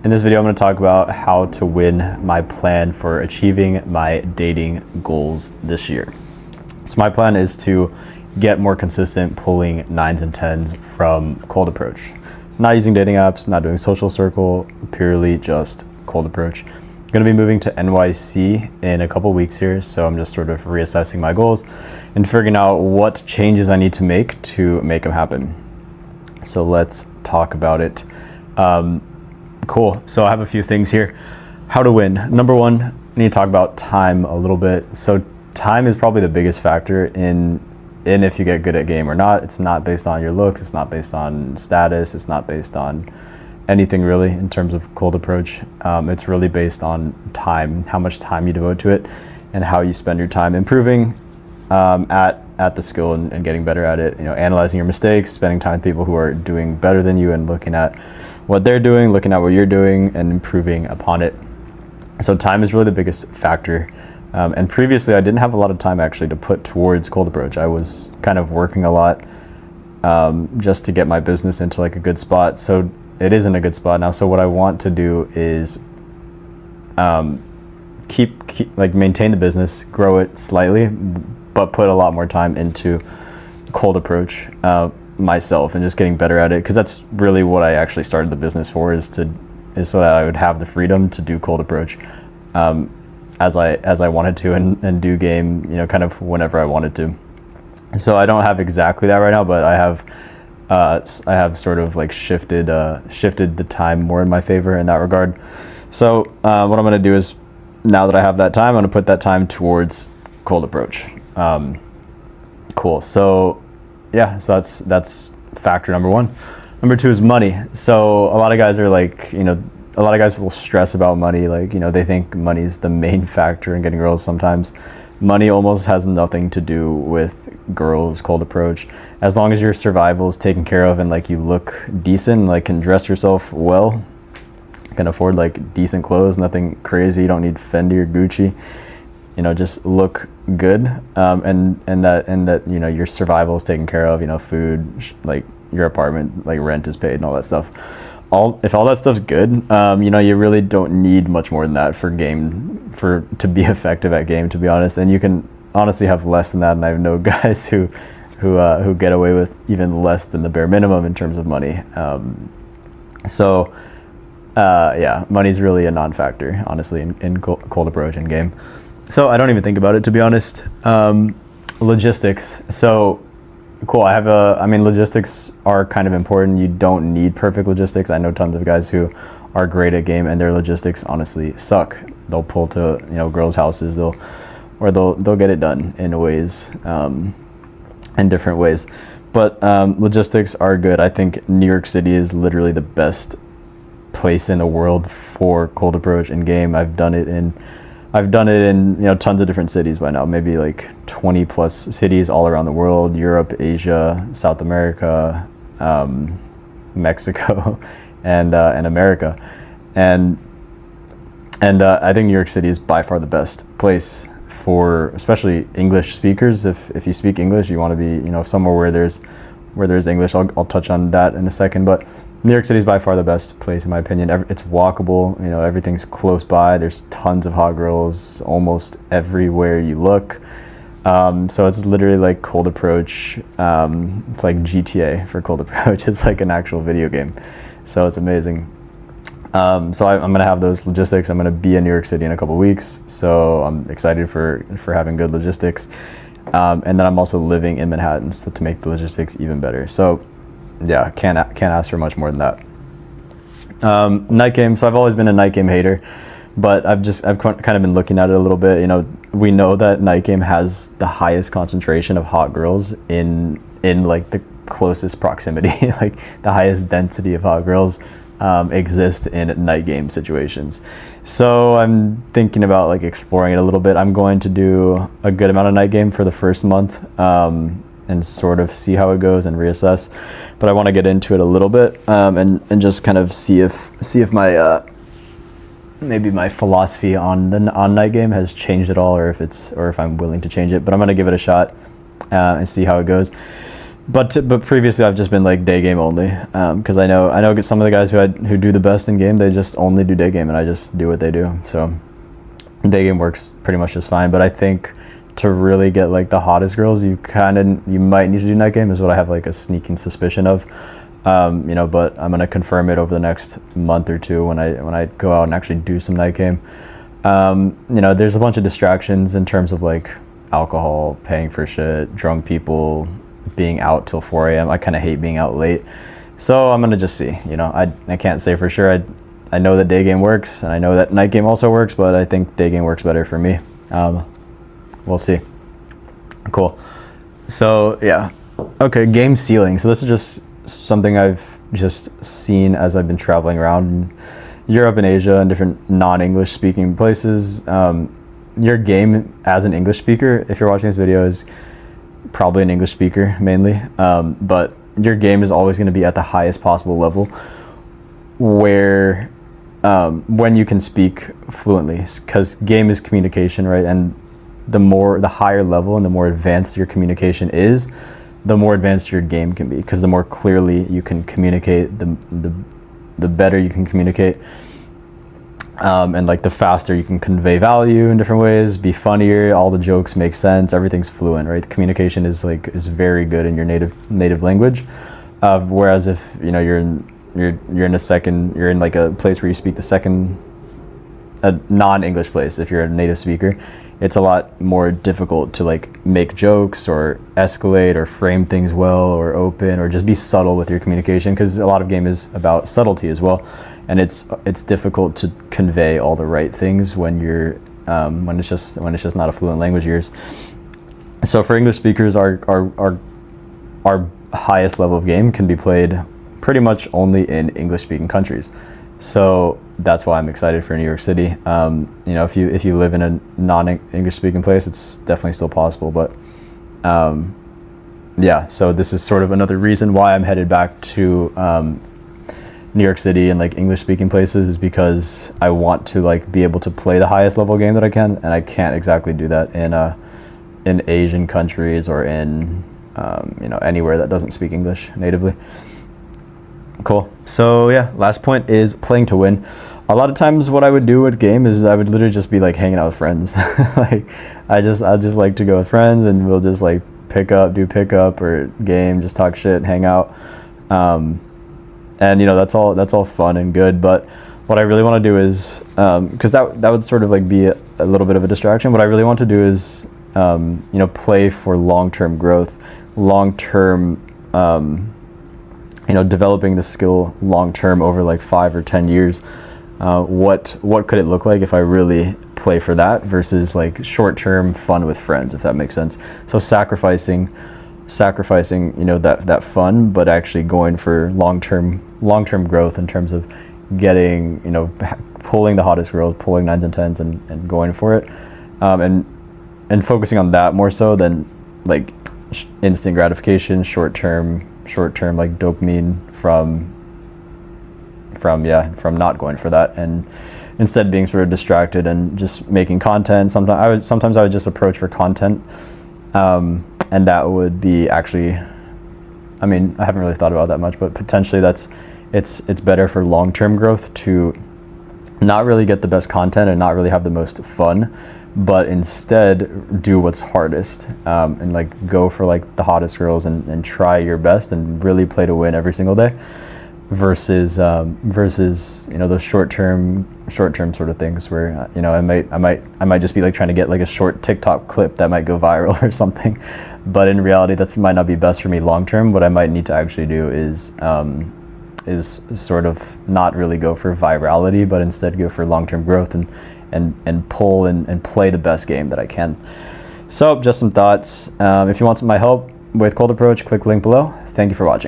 In this video, I'm going to talk about how to win, my plan for achieving my dating goals this year. So my plan is to get more consistent pulling 9s and 10s from cold approach. Not using dating apps, not doing social circle, purely just cold approach. I'm going to be moving to NYC in a couple weeks here, so I'm just sort of reassessing my goals and figuring out what changes I need to make them happen. So let's talk about it. Cool. So I have a few things here. How to win. Number one, I need to talk about time a little bit. So time is probably the biggest factor in if you get good at game or not. It's not based on your looks. It's not based on status. It's not based on anything really in terms of cold approach. It's really based on time, how much time you devote to it, and how you spend your time improving at the skill and getting better at it. You know, analyzing your mistakes, spending time with people who are doing better than you, and looking at what they're doing, looking at what you're doing, and improving upon it. So time is really the biggest factor. And previously, I didn't have a lot of time actually to put towards cold approach. I was kind of working a lot just to get my business into like a good spot. So it is in a good spot now. So what I want to do is keep maintain the business, grow it slightly, but put a lot more time into cold approach myself and just getting better at it, because that's really what I actually started the business for, is so that I would have the freedom to do cold approach as I wanted to and do game, you know, kind of whenever I wanted to. So I don't have exactly that right now, but I have sort of like shifted the time more in my favor in that regard. So what I'm going to do is, now that I have that time, I'm going to put that time towards cold approach. Cool. So yeah, so that's factor number one. Number two is money. So a lot of guys are like, you know, a lot of guys will stress about money. Like, you know, they think money is the main factor in getting girls. Sometimes money almost has nothing to do with girls cold approach. As long as your survival is taken care of and like you look decent, like can dress yourself well, can afford like decent clothes, nothing crazy. You don't need Fendi or Gucci. You know, just look good, and that you know your survival is taken care of. You know, food, like your apartment, like rent is paid, and all that stuff. If all that stuff's good, you know, you really don't need much more than that to be effective at game, to be honest. And you can honestly have less than that, and I know guys who get away with even less than the bare minimum in terms of money. Yeah, money's really a non-factor, honestly, in cold approach and game. So I don't even think about it, to be honest. Logistics. So cool. Logistics are kind of important. You don't need perfect logistics. I know tons of guys who are great at game and their logistics honestly suck. They'll pull to, you know, girls' houses. They'll get it done in different ways. But logistics are good. I think New York City is literally the best place in the world for cold approach and game. I've done it in you know, tons of different cities by now, maybe like 20 plus cities all around the world: Europe, Asia, South America, Mexico, and America. And I think New York City is by far the best place for especially English speakers. If you speak English, you want to be, you know, somewhere where there's English. I'll touch on that in a second, but New York City is by far the best place in my opinion. It's walkable, you know, everything's close by. There's tons of hot girls almost everywhere you look. So it's literally like cold approach. It's like GTA for cold approach. It's like an actual video game. So it's amazing. So I'm going to have those logistics. I'm going to be in New York City in a couple weeks. So I'm excited for having good logistics. And then I'm also living in Manhattan, so to make the logistics even better. So yeah, can't ask for much more than that. Night game. So I've always been a night game hater, but I've kind of been looking at it a little bit. You know, we know that night game has the highest concentration of hot girls in like the closest proximity, like the highest density of hot girls exist in night game situations. So I'm thinking about like exploring it a little bit. I'm going to do a good amount of night game for the first month. And sort of see how it goes and reassess, but I want to get into it a little bit and just kind of see if my maybe my philosophy on night game has changed at all, or if I'm willing to change it. But I'm gonna give it a shot and see how it goes. But previously I've just been like day game only, because I know some of the guys who do the best in game, they just only do day game, and I just do what they do. So day game works pretty much just fine. But I think to really get like the hottest girls, you might need to do night game, is what I have like a sneaking suspicion of. But I'm gonna confirm it over the next month or two when I go out and actually do some night game. There's a bunch of distractions in terms of like alcohol, paying for shit, drunk people, being out till 4 a.m. I kind of hate being out late. So I'm going to just see. I can't say for sure. I know that day game works, and I know that night game also works, but I think day game works better for me. We'll see. Cool. So, yeah. Okay, game ceiling. So this is just something I've just seen as I've been traveling around in Europe and Asia and different non-English speaking places. Your game as an English speaker, if you're watching this video, is probably an English speaker mainly, but your game is always going to be at the highest possible level where when you can speak fluently, because game is communication, right? And the higher level and the more advanced your communication is, the more advanced your game can be, because the more clearly you can communicate, the better you can communicate, and like the faster you can convey value in different ways, be funnier, all the jokes make sense, everything's fluent, right? The communication is very good in your native language, whereas if you're in like a place where you speak a non-English place, if you're a native speaker, it's a lot more difficult to like make jokes or escalate or frame things well or open or just be subtle with your communication, because a lot of game is about subtlety as well, and it's difficult to convey all the right things when you're when it's just not a fluent language of yours. So for English speakers, our highest level of game can be played pretty much only in English speaking countries. So that's why I'm excited for New York City. If you live in a non-English speaking place, it's definitely still possible. But so this is sort of another reason why I'm headed back to New York City and like English speaking places, is because I want to like be able to play the highest level game that I can, and I can't exactly do that in Asian countries or in anywhere that doesn't speak English natively. Cool. So yeah, last point is playing to win. A lot of times what I would do with game is I would literally just be like hanging out with friends. Like I just like to go with friends, and we'll just like do pickup or game, just talk shit, hang out. And that's all fun and good, but what I really want to do is, because that would sort of like be a little bit of a distraction. What I really want to do is play for long-term growth, long-term developing the skill long term over like 5 or 10 years. What could it look like if I really play for that versus like short term fun with friends, if that makes sense. So sacrificing that fun, but actually going for long term growth in terms of getting pulling the hottest girls, pulling 9s and 10s, and going for it, and focusing on that more so than like instant gratification, short term like dopamine from not going for that, and instead being sort of distracted and just making content. Sometimes I would just approach for content, and that would be actually, I haven't really thought about that much, but potentially it's better for long-term growth to not really get the best content and not really have the most fun, but instead do what's hardest, and like go for like the hottest girls and try your best and really play to win every single day, versus those short term sort of things where I might just be like trying to get like a short TikTok clip that might go viral or something, but in reality that might not be best for me long term. What I might need to actually do is sort of not really go for virality, but instead go for long-term growth and pull and play the best game that I can. So just some thoughts. If you want my help with cold approach, click link below. Thank you for watching.